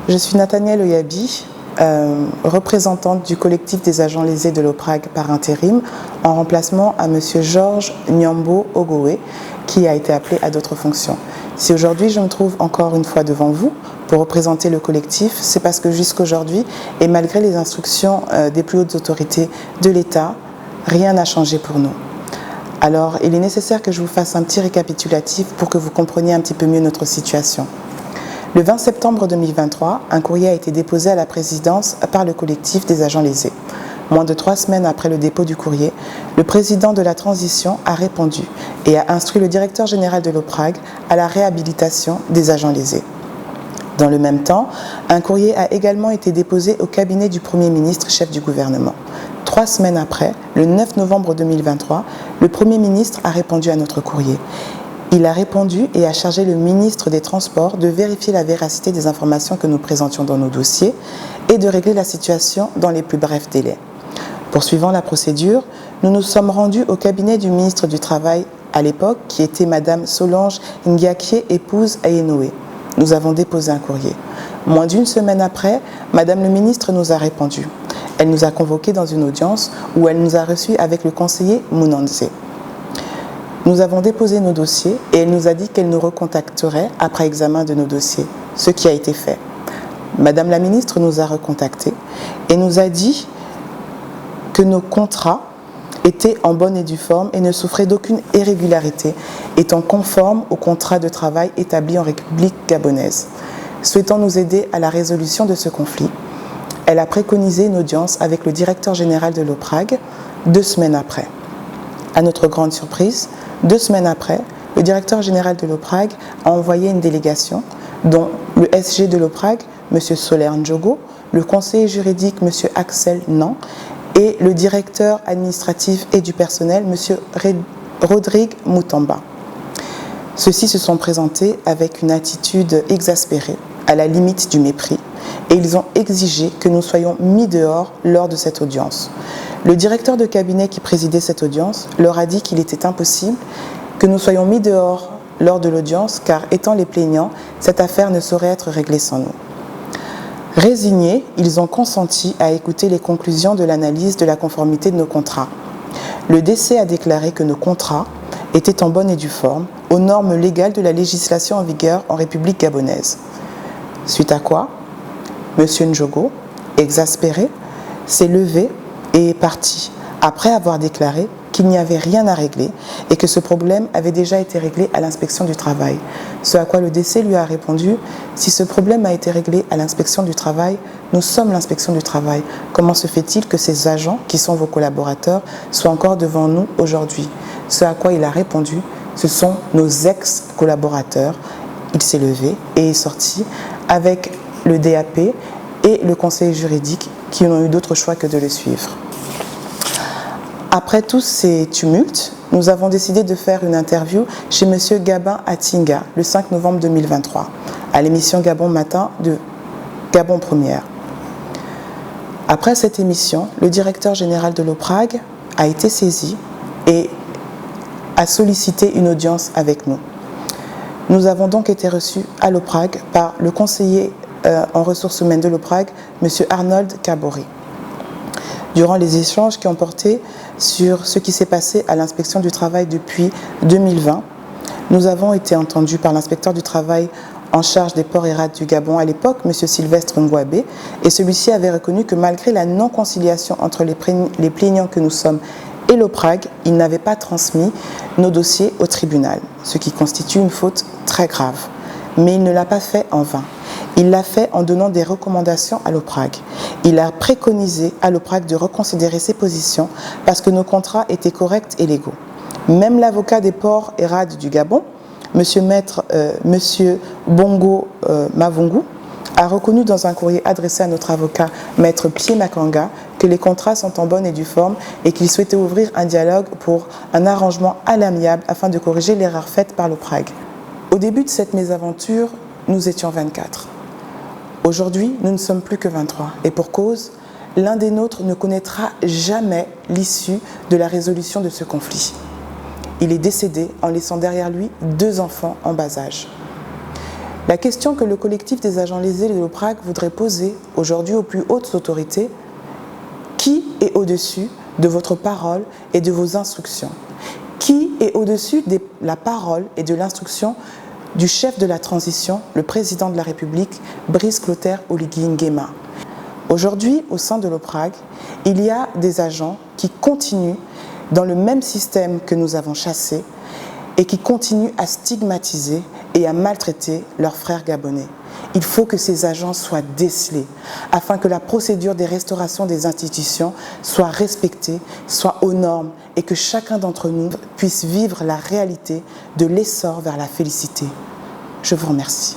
Je suis Nathanielle Oyabi, représentante du collectif des agents lésés de l'OPRAG par intérim, en remplacement à M. Georges Nyambo Ogowe, qui a été appelé à d'autres fonctions. Si aujourd'hui je me trouve encore une fois devant vous pour représenter le collectif, c'est parce que jusqu'aujourd'hui, et malgré les instructions des plus hautes autorités de l'État, rien n'a changé pour nous. Alors, il est nécessaire que je vous fasse un petit récapitulatif pour que vous compreniez un petit peu mieux notre situation. Le 20 septembre 2023, un courrier a été déposé à la présidence par le collectif des agents lésés. Moins de 3 semaines après le dépôt du courrier, le président de la transition a répondu et a instruit le directeur général de l'OPRAG à la réhabilitation des agents lésés. Dans le même temps, un courrier a également été déposé au cabinet du Premier ministre, chef du gouvernement. 3 semaines après, le 9 novembre 2023, le Premier ministre a répondu à notre courrier. Il a répondu et a chargé le ministre des Transports de vérifier la véracité des informations que nous présentions dans nos dossiers et de régler la situation dans les plus brefs délais. Poursuivant la procédure, nous nous sommes rendus au cabinet du ministre du Travail à l'époque, qui était Madame Solange Ngakie, épouse Ayenoé. Nous avons déposé un courrier. Moins d'une semaine après, Madame le ministre nous a répondu. Elle nous a convoqués dans une audience où elle nous a reçus avec le conseiller Mounanze. Nous avons déposé nos dossiers et elle nous a dit qu'elle nous recontacterait après examen de nos dossiers, ce qui a été fait. Madame la ministre nous a recontactés et nous a dit que nos contrats étaient en bonne et due forme et ne souffraient d'aucune irrégularité, étant conformes aux contrats de travail établis en République gabonaise. Souhaitant nous aider à la résolution de ce conflit, elle a préconisé une audience avec le directeur général de l'OPRAG 2 semaines après. À notre grande surprise, 2 semaines après, le directeur général de l'OPRAG a envoyé une délégation dont le SG de l'OPRAG, M. Solaire Ndjogo, le conseiller juridique, M. Axel Nan, et le directeur administratif et du personnel, M. Rodrigue Moutamba. Ceux-ci se sont présentés avec une attitude exaspérée, à la limite du mépris, et ils ont exigé que nous soyons mis dehors lors de cette audience. Le directeur de cabinet qui présidait cette audience leur a dit qu'il était impossible que nous soyons mis dehors lors de l'audience, car étant les plaignants, cette affaire ne saurait être réglée sans nous. Résignés, ils ont consenti à écouter les conclusions de l'analyse de la conformité de nos contrats. Le DC a déclaré que nos contrats étaient en bonne et due forme aux normes légales de la législation en vigueur en République gabonaise. Suite à quoi, M. Ndjogo, exaspéré, s'est levé et est parti, après avoir déclaré qu'il n'y avait rien à régler et que ce problème avait déjà été réglé à l'inspection du travail. Ce à quoi le DC lui a répondu « Si ce problème a été réglé à l'inspection du travail, nous sommes l'inspection du travail. Comment se fait-il que ces agents, qui sont vos collaborateurs, soient encore devant nous aujourd'hui ?» Ce à quoi il a répondu « Ce sont nos ex-collaborateurs. » Il s'est levé et est sorti avec le DAP et le conseiller juridique qui n'ont eu d'autre choix que de le suivre. Après tous ces tumultes, nous avons décidé de faire une interview chez M. Gabin Atinga le 5 novembre 2023, à l'émission Gabon Matin de Gabon Première. Après cette émission, le directeur général de l'OPRAG a été saisi et a sollicité une audience avec nous. Nous avons donc été reçus à l'OPRAG par le conseiller en ressources humaines de l'OPRAG, M. Arnold Kabori. Durant les échanges qui ont porté sur ce qui s'est passé à l'inspection du travail depuis 2020, nous avons été entendus par l'inspecteur du travail en charge des ports et rades du Gabon à l'époque, M. Sylvestre Ngouabé, et celui-ci avait reconnu que malgré la non-conciliation entre les plaignants que nous sommes et l'OPRAG, il n'avait pas transmis nos dossiers au tribunal, ce qui constitue une faute très grave. Mais il ne l'a pas fait en vain. Il l'a fait en donnant des recommandations à l'OPRAG. Il a préconisé à l'OPRAG de reconsidérer ses positions parce que nos contrats étaient corrects et légaux. Même l'avocat des ports et rades du Gabon, Monsieur Bongo Mavungu, a reconnu dans un courrier adressé à notre avocat, Maître Pied Makanga, que les contrats sont en bonne et due forme et qu'il souhaitait ouvrir un dialogue pour un arrangement à l'amiable afin de corriger l'erreur faite par l'OPRAG. Au début de cette mésaventure, nous étions 24. Aujourd'hui, nous ne sommes plus que 23. Et pour cause, l'un des nôtres ne connaîtra jamais l'issue de la résolution de ce conflit. Il est décédé en laissant derrière lui 2 enfants en bas âge. La question que le collectif des agents lésés de l'OPRAC voudrait poser aujourd'hui aux plus hautes autorités: qui est au-dessus de votre parole et de vos instructions? Qui est au-dessus de la parole et de l'instruction du chef de la transition, le président de la République, Brice Clotaire Oligui Nguema? Aujourd'hui, au sein de l'OPRAC, il y a des agents qui continuent dans le même système que nous avons chassé et qui continuent à stigmatiser et à maltraiter leurs frères gabonais. Il faut que ces agents soient décelés afin que la procédure des restaurations des institutions soit respectée, soit aux normes et que chacun d'entre nous puisse vivre la réalité de l'essor vers la félicité. Je vous remercie.